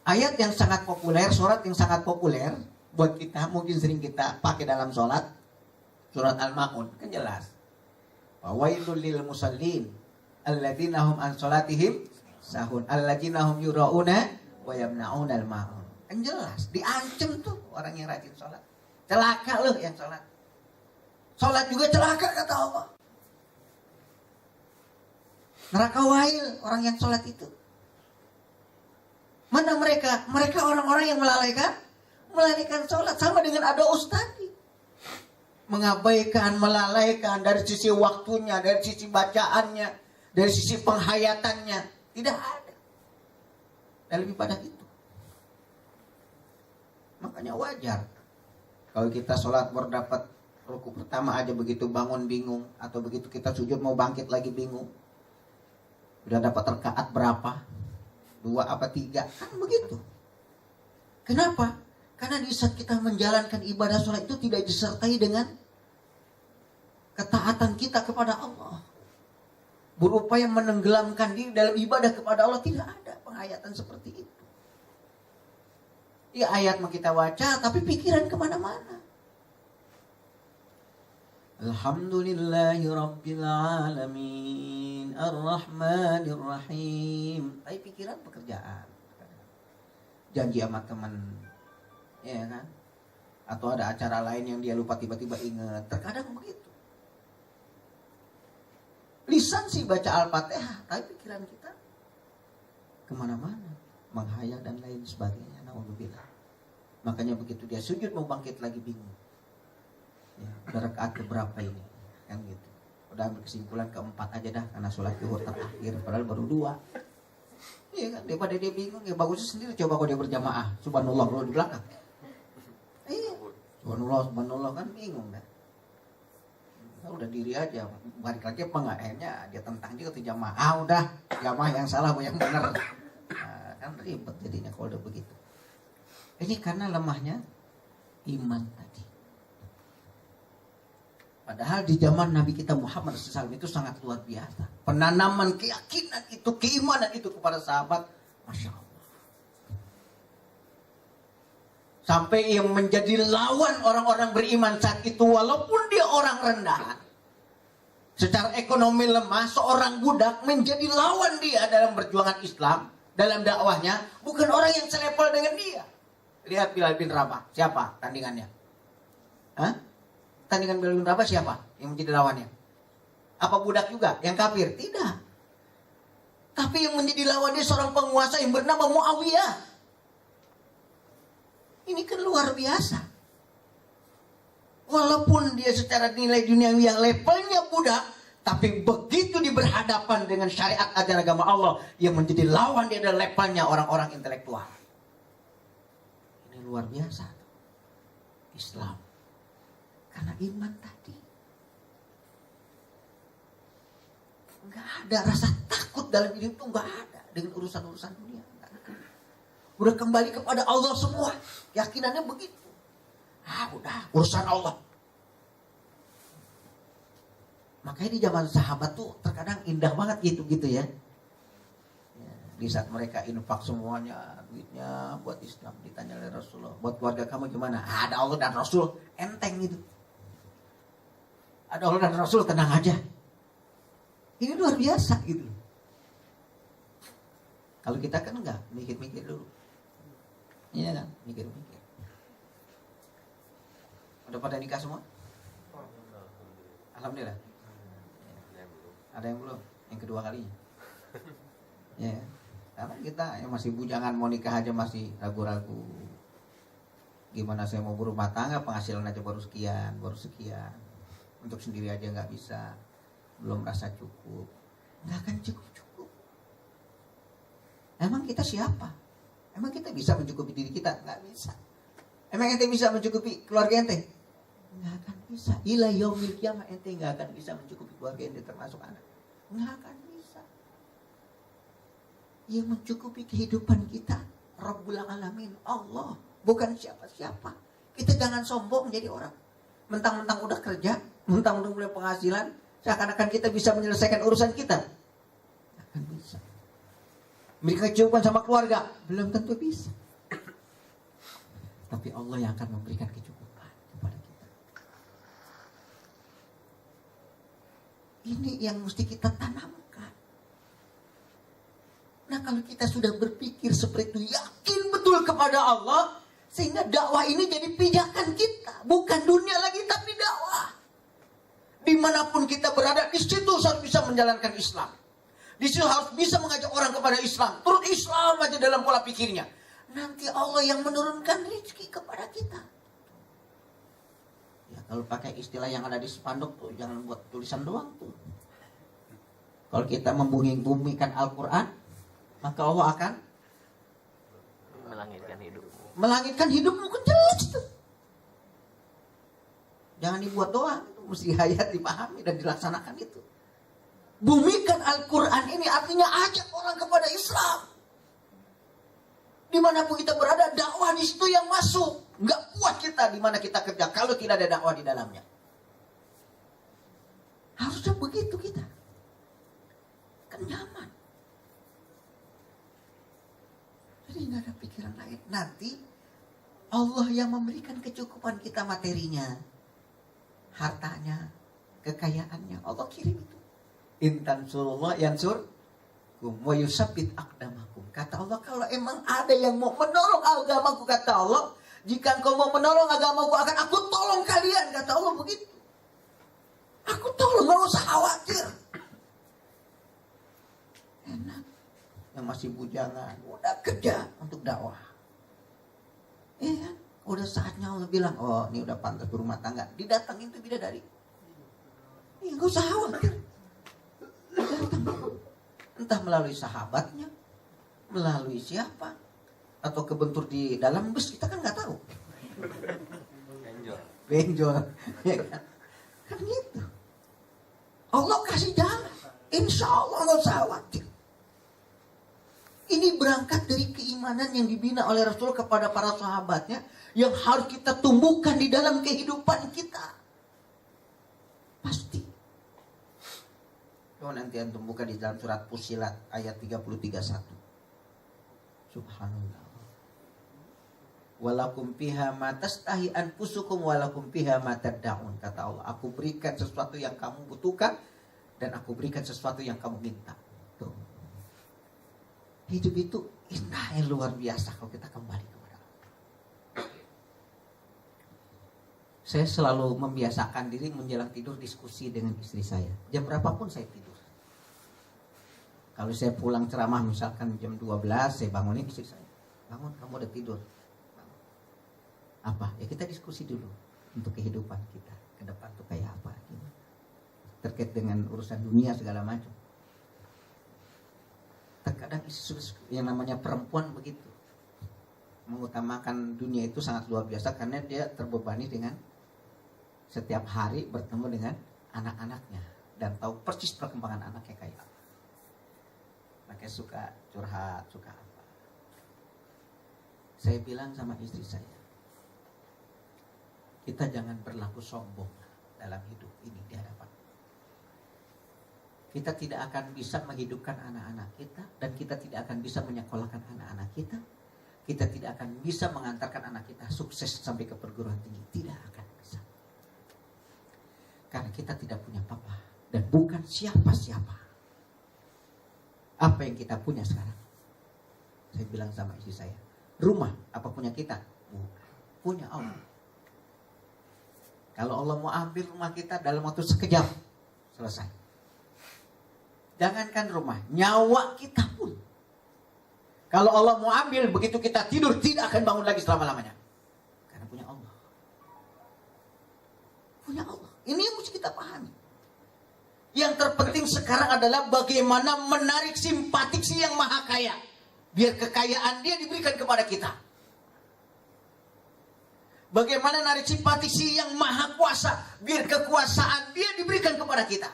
Ayat yang sangat populer, surat yang sangat populer buat kita, mungkin sering kita pakai dalam sholat. Surat Al-Ma'un, kan jelas. Wawailul lil musallin alladzina hum an sholatihim sahun alladzina hum yura'una wa yamna'una al-ma'un. Kan jelas, diancam tuh orang yang rajin sholat. Celaka loh yang sholat. Sholat juga celaka kata Allah. Neraka wail orang yang sholat itu. Mana mereka? Mereka orang-orang yang melalaikan sholat. Sama dengan ada ustadz. Mengabaikan, melalaikan dari sisi waktunya, dari sisi bacaannya, dari sisi penghayatannya. Tidak ada dalam ibadah itu. Makanya wajar kalau kita sholat baru dapat ruku pertama aja begitu bangun bingung, atau begitu kita sujud mau bangkit lagi bingung. Udah dapat rakaat berapa? 2 apa 3? Kan begitu. Kenapa? Karena di saat kita menjalankan ibadah sholat itu tidak disertai dengan ketaatan kita kepada Allah. Berupaya menenggelamkan diri dalam ibadah kepada Allah, tidak ada penghayatan seperti itu. Ya ayat mau kita baca, tapi pikiran kemana-mana. Alhamdulillahi Rabbil Alamin Ar-Rahmanir Rahim. Tapi pikiran pekerjaan, janji sama teman, ya kan? Atau ada acara lain yang dia lupa tiba-tiba ingat. Terkadang begitu. Lisan sih baca Al-Fatihah, tapi pikiran kita kemana-mana, menghayal dan lain sebagainya. Naudzubillah. Makanya begitu dia sujud mau bangkit lagi bingung. Ya, udah rakaat keberapa ini? Kan gitu. Udah ambil kesimpulan keempat aja dah, karena sholat zuhur terakhir, padahal baru 2. Iya kan, daripada dia bingung, ya bagusnya sendiri coba kalau dia berjamaah. Subhanallah kalau di belakang. Iya. Subhanallah kan bingung dah. Nah, udah diri aja, balik lagi apa enggak, akhirnya dia tentang juga tuh jamaah. Udah, jamaah yang salah yang benar. Nah, kan ribet jadinya kalau udah begitu. Ini karena lemahnya iman tadi. Padahal di zaman Nabi kita Muhammad SAW itu sangat luar biasa. Penanaman keyakinan itu, keimanan itu kepada sahabat, Masya Allah. Sampai yang menjadi lawan orang-orang beriman saat itu, walaupun dia orang rendahan, secara ekonomi lemah, seorang budak menjadi lawan dia dalam perjuangan Islam, dalam dakwahnya, bukan orang yang selevel dengan dia. Lihat Bilal bin Rabah, siapa tandingannya? Hah? Tandingan Bilal bin Rabah siapa yang menjadi lawannya? Apa budak juga yang kafir? Tidak. Tapi yang menjadi lawannya seorang penguasa yang bernama Muawiyah. Ini kan luar biasa. Walaupun dia secara nilai duniawi yang levelnya budak, tapi begitu diberhadapan dengan syariat ajaran agama Allah, yang menjadi lawan dia adalah levelnya orang-orang intelektual. Ini luar biasa. Islam. Karena iman tadi. Enggak ada rasa takut dalam hidup itu, enggak ada dengan urusan-urusan dunia. Udah kembali kepada Allah semua. Yakinannya begitu. Udah urusan Allah. Makanya di zaman sahabat tuh terkadang indah banget gitu ya. Di saat mereka infak semuanya, duitnya buat Islam, ditanya oleh Rasulullah, buat keluarga kamu gimana? Ada Allah dan Rasul, enteng gitu. Ada Allah dan Rasul, tenang aja. Ini luar biasa gitu. Kalau kita kan enggak, mikir-mikir dulu. Iya kan, mikir-mikir. Udah pada nikah semua? Alhamdulillah. Ada yang belum? Yang kedua kalinya. Ya, karena kita yang masih bujangan mau nikah aja masih ragu-ragu. Gimana saya mau berumah tangga, penghasilan aja baru sekian. Untuk sendiri aja nggak bisa, belum merasa cukup. Nggak akan cukup. Emang kita siapa? Emang kita bisa mencukupi diri kita? Nggak bisa. Emang ente bisa mencukupi keluarga ente? Nggak akan bisa. Ila yaumil qiyamah ente nggak akan bisa mencukupi keluarga ente termasuk anak. Nggak akan bisa. Yang mencukupi kehidupan kita Rabbul Alamin, Allah, bukan siapa-siapa. Kita jangan sombong menjadi orang. Mentang-mentang udah kerja, mentang-mentang punya penghasilan, seakan-akan kita bisa menyelesaikan urusan kita. Nggak akan bisa. Memberikan kecukupan sama keluarga, belum tentu bisa. Tapi Allah yang akan memberikan kecukupan kepada kita. Ini yang mesti kita tanamkan. Nah, kalau kita sudah berpikir seperti itu, yakin betul kepada Allah, sehingga dakwah ini jadi pijakan kita. Bukan dunia lagi, tapi dakwah. Dimanapun kita berada, di situ harus bisa menjalankan Islam. Di situ harus bisa mengajak orang kepada Islam. Turut Islam aja dalam pola pikirnya. Nanti Allah yang menurunkan rezeki kepada kita. Ya, kalau pakai istilah yang ada di spanduk tuh, jangan buat tulisan doang tuh. Kalau kita membumi-bumikan Al-Quran, maka Allah akan melangitkan hidupmu kan jelas tuh. Jangan dibuat doang, itu mesti hayat dipahami dan dilaksanakan itu. Bumikan Al-Quran ini artinya ajak orang kepada Islam. Dimanapun kita berada, dakwah di situ yang masuk. Nggak puas kita di mana kita kerja kalau tidak ada dakwah di dalamnya. Harusnya begitu kita. Kan nyaman. Jadi nggak ada pikiran lain. Nanti Allah yang memberikan kecukupan kita materinya, hartanya, kekayaannya. Allah kirim itu. Intan surullah yansurkum wa yusabbit aqdamakum. Kata Allah, kalau emang ada yang mau menolong agamaku, kata Allah, jika engkau mau menolong agamaku, akan aku tolong kalian. Kata Allah begitu. Aku tolong, gak usah khawatir. Enak. Yang masih bujangan, udah kerja untuk dakwah. Iya, udah saatnya Allah bilang, oh ini udah pantas berumah tangga. Didatangin itu bidadari. Iya, gak usah khawatir. Entah melalui sahabatnya, melalui siapa, atau kebentur di dalam bus, kita kan nggak tahu. Benjol, ya kan? Kan gitu. Allah kasih jalan, insya Allah nggak usah khawatir. Ini berangkat dari keimanan yang dibina oleh Rasul kepada para sahabatnya, yang harus kita tumbuhkan di dalam kehidupan kita. Pasti. Coba nanti antum buka di dalam surat Fussilat ayat 33:1. Subhanallah. Walakum fiha ma tastahi anfusukum walakum fiha ma tad'un. Kata Allah, aku berikan sesuatu yang kamu butuhkan dan aku berikan sesuatu yang kamu minta. Tuh. Hidup itu indah yang luar biasa kalau kita kembali kepada Allah. Saya selalu membiasakan diri menjelang tidur diskusi dengan istri saya. Jam berapapun saya tidur. Kalau saya pulang ceramah misalkan jam 12, saya bangunin istri saya. Bangun, kamu udah tidur. Bangun. Apa? Ya kita diskusi dulu untuk kehidupan kita ke depan tuh kayak apa gitu. Terkait dengan urusan dunia segala macam. Terkadang yang namanya perempuan begitu. Mengutamakan dunia itu sangat luar biasa karena dia terbebani dengan setiap hari bertemu dengan anak-anaknya dan tahu persis perkembangan anaknya kayak apa. Makanya suka curhat, suka apa. Saya bilang sama istri saya, kita jangan berlaku sombong dalam hidup ini di hadapan. Kita tidak akan bisa menghidupkan anak-anak kita dan kita tidak akan bisa menyekolahkan anak-anak kita. Kita tidak akan bisa mengantarkan anak kita sukses sampai ke perguruan tinggi. Tidak akan bisa. Karena kita tidak punya papa dan bukan siapa-siapa. Apa yang kita punya sekarang? Saya bilang sama istri saya, rumah, apa punya kita? Punya Allah. Kalau Allah mau ambil rumah kita dalam waktu sekejap, selesai. Jangankan rumah, nyawa kita pun. Kalau Allah mau ambil, begitu kita tidur, tidak akan bangun lagi selama-lamanya. Karena punya Allah. Punya Allah. Ini yang mesti kita pahami. Yang terpenting sekarang adalah bagaimana menarik simpatik si yang maha kaya. Biar kekayaan dia diberikan kepada kita. Bagaimana narik simpatik si yang maha kuasa. Biar kekuasaan dia diberikan kepada kita.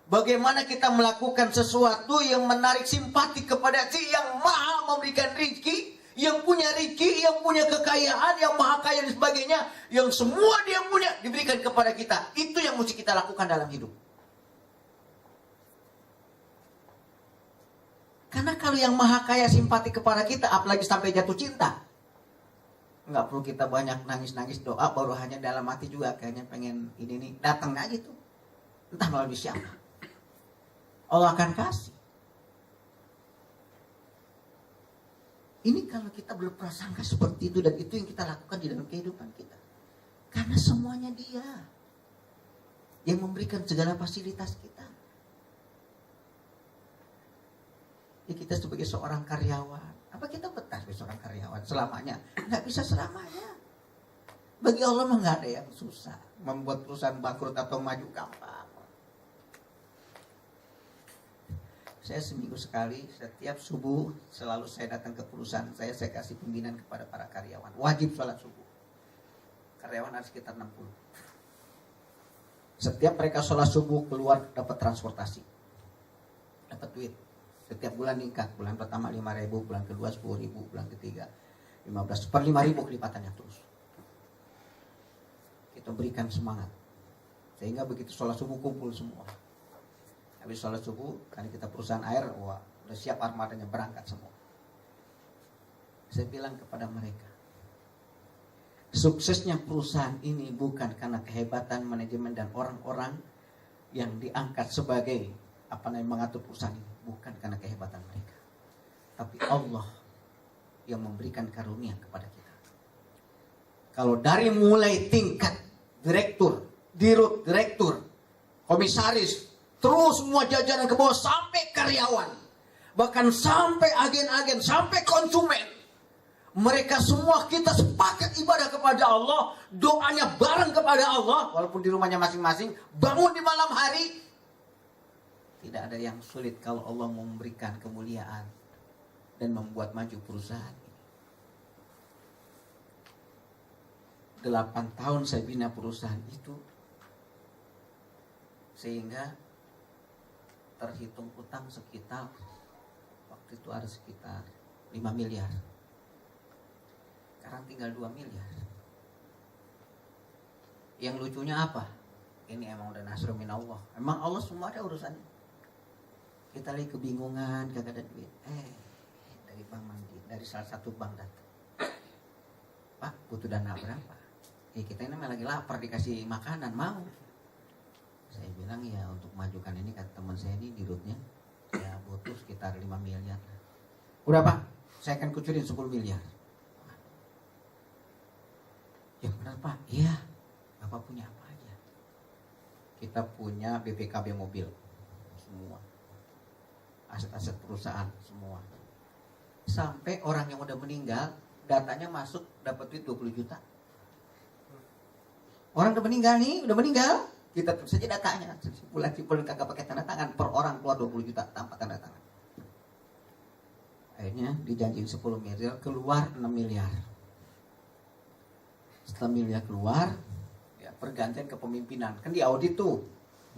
Bagaimana kita melakukan sesuatu yang menarik simpatik kepada si yang maha memberikan rezeki. Yang punya rezeki, yang punya kekayaan, yang maha kaya dan sebagainya. Yang semua dia punya diberikan kepada kita. Itu yang mesti kita lakukan dalam hidup. Karena kalau yang maha kaya simpatik kepada kita, apalagi sampai jatuh cinta. Nggak perlu kita banyak nangis-nangis doa, baru hanya dalam hati juga kayaknya pengen ini nih, datang aja tuh. Entah melalui siapa. Allah akan kasih. Ini kalau kita berprasangka seperti itu, dan itu yang kita lakukan di dalam kehidupan kita. Karena semuanya dia yang memberikan segala fasilitas kita. Ya, kita sebagai seorang karyawan, apa kita betah sebagai seorang karyawan selamanya? Nggak bisa selamanya. Bagi Allah mah nggak ada yang susah. Membuat perusahaan bangkrut atau maju gampang. Saya seminggu sekali, setiap subuh selalu saya datang ke perusahaan saya kasih pimpinan kepada para karyawan. Wajib sholat subuh. Karyawan ada sekitar 60. Setiap mereka sholat subuh keluar dapat transportasi. Dapat duit. Setiap bulan ningkat. Bulan pertama 5.000, bulan kedua 10.000, bulan ketiga 15. Per 5.000 kelipatannya terus. Kita berikan semangat. Sehingga begitu sholat subuh kumpul semua. Habis sholat subuh, karena kita perusahaan air, wah, udah siap armadanya berangkat semua. Saya bilang kepada mereka, suksesnya perusahaan ini bukan karena kehebatan manajemen dan orang-orang yang diangkat sebagai mengatur perusahaan ini, bukan karena kehebatan mereka, tapi Allah yang memberikan karunia kepada kita. Kalau dari mulai tingkat direktur, dirut, direktur, komisaris, terus semua jajaran ke bawah sampai karyawan, bahkan sampai agen-agen, sampai konsumen, mereka semua kita sepakat ibadah kepada Allah, doanya bareng kepada Allah, walaupun di rumahnya masing-masing, bangun di malam hari. Tidak ada yang sulit kalau Allah memberikan kemuliaan dan membuat maju perusahaan ini. 8 tahun saya bina perusahaan itu, sehingga terhitung utang sekitar, waktu itu ada sekitar 5 miliar. Sekarang tinggal 2 miliar. Yang lucunya apa? Ini emang udah nasrul min Allah. Emang Allah semua ada urusannya. Kita lagi kebingungan, kagak ada duit. Dari bank Mandi, dari salah satu bank datang. Pak, butuh dana berapa? Kita ini lagi lapar, dikasih makanan, mau? Saya bilang ya untuk majukan ini, kata teman saya ini dirutnya, ya butuh sekitar 5 miliar. Udah Pak, saya akan kucurin 10 miliar. Ya benar Pak, iya. Bapak punya apa aja? Kita punya BPKB mobil, semua. Aset-aset perusahaan, semua. Sampai orang yang udah meninggal, datanya masuk dapat duit 20 juta. Orang udah meninggal nih, udah meninggal. Kita terus saja datanya, simpulan kagak pakai tanda tangan, per orang keluar 20 juta tanpa tanda tangan. Akhirnya dijanjiin 10 miliar, keluar 6 miliar. Setelah miliar keluar, ya pergantian kepemimpinan. Kan di audit tuh,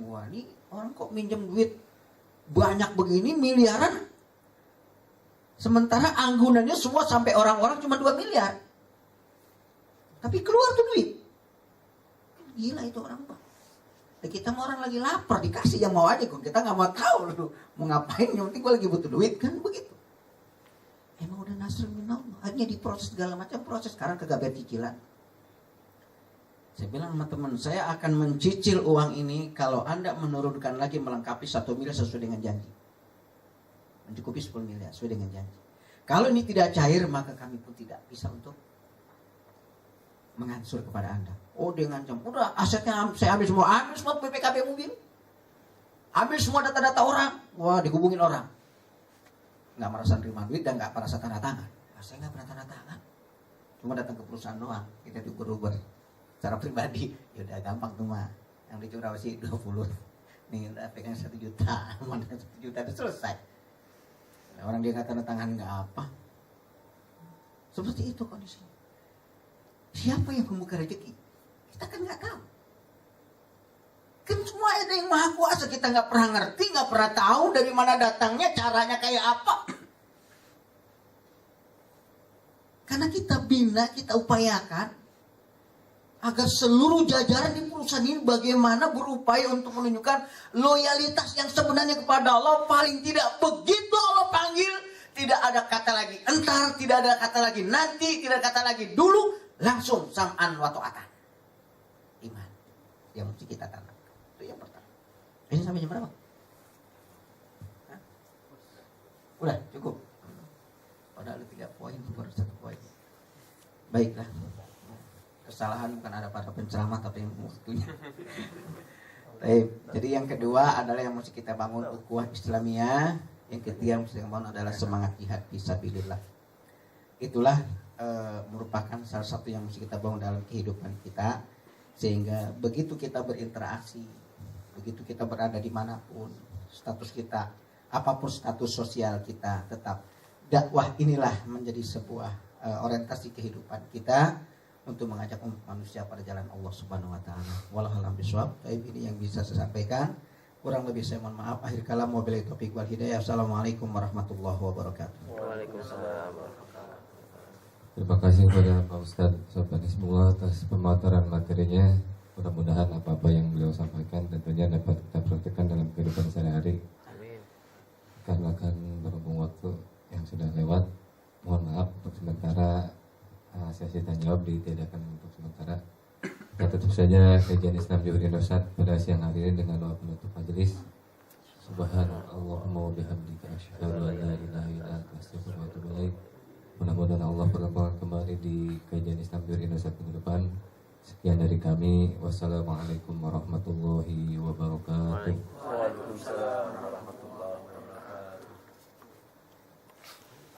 wah ini orang kok minjem duit banyak begini, miliaran. Sementara anggunannya semua sampai orang-orang cuma 2 miliar. Tapi keluar tuh duit. Gila itu orang Pak. Kita mau orang lagi lapar dikasih yang mau aja, kita nggak mau tahu lu mau ngapain, yang penting gue lagi butuh duit, kan begitu. Emang udah nasrul min Allah. Akhirnya diproses segala macam proses. Sekarang kagak bayar cicilan. Saya bilang sama teman, saya akan mencicil uang ini kalau Anda menurunkan lagi melengkapi 1 miliar sesuai dengan janji. Mencukupi 10 miliar sesuai dengan janji. Kalau ini tidak cair, maka kami pun tidak bisa untuk mengansur kepada Anda. Oh, dia ngancam, udah asetnya saya ambil semua BPKB mobil. Ambil semua data-data orang. Wah, dihubungin orang. Nggak merasa terima duit dan nggak merasa tanda tangan. Nah, saya nggak pernah tanda tangan. Cuma datang ke perusahaan doang. Kita diuber-uber secara pribadi. Ya udah gampang tuh mah. Yang dicurau sih 20. Nih udah pegang 1 juta. Mana 1 juta udah selesai. Orang dia nggak tanda tangan nggak apa. Seperti itu kondisinya. Siapa yang membuka rezeki? Kita kan nggak tahu. Kan semua ada yang maha kuasa, kita nggak pernah ngerti, nggak pernah tahu dari mana datangnya, caranya kayak apa. Karena kita bina, kita upayakan agar seluruh jajaran di perusahaan ini bagaimana berupaya untuk menunjukkan loyalitas yang sebenarnya kepada Allah. Paling tidak begitu Allah panggil, tidak ada kata lagi entar, tidak ada kata lagi nanti, tidak ada kata lagi dulu, langsung sam'an wa ta'atan. Iman yang mesti kita tanam. Itu yang pertama. Ini sampai jam berapa? Hah? Udah cukup. Padahal 3 poin, baru 1 poin. Baiklah. Kesalahan bukan ada pada penceramah tapi yang waktunya. Baik. Jadi yang kedua adalah yang mesti kita bangun ukhuwah Islamiyah. Yang ketiga yang mesti kita bangun adalah semangat jihad fisabilillah. Itulah merupakan salah satu yang mesti kita bangun dalam kehidupan kita. Sehingga begitu kita berinteraksi, begitu kita berada dimanapun, status kita, apapun status sosial kita, tetap dakwah inilah menjadi sebuah orientasi kehidupan kita untuk mengajak umat manusia pada jalan Allah Subhanahu wa taala. Wallahu a'lam bishawab. Ini yang bisa saya sampaikan. Kurang lebih saya mohon maaf. Akhir kalam, wabillahi taufiq wal hidayah. Assalamualaikum warahmatullahi wabarakatuh. Waalaikumsalam. Terima kasih kepada Pak Ustadz Sofyan Hizbullah atas pemaparan materinya. Mudah-mudahan apa-apa yang beliau sampaikan tentunya dapat kita praktikkan dalam kehidupan sehari-hari. Amin. Karena akan berhubung waktu yang sudah lewat, mohon maaf untuk sementara sesi tanya jawab ditiadakan untuk sementara. Kita tutup saja kajian Islam Juri Indosat pada siang hari ini dengan doa penutup majelis. Subhanallahumma wa bihamdika asyhadu an la ilaha illa anta astaghfiruka wa atubu ilaik. Mudah-mudahan Allah berlambang kembali di kajian Islam Juri Indosat minggu depan. Sekian dari kami. Wassalamualaikum warahmatullahi wabarakatuh. Waalaikumsalam.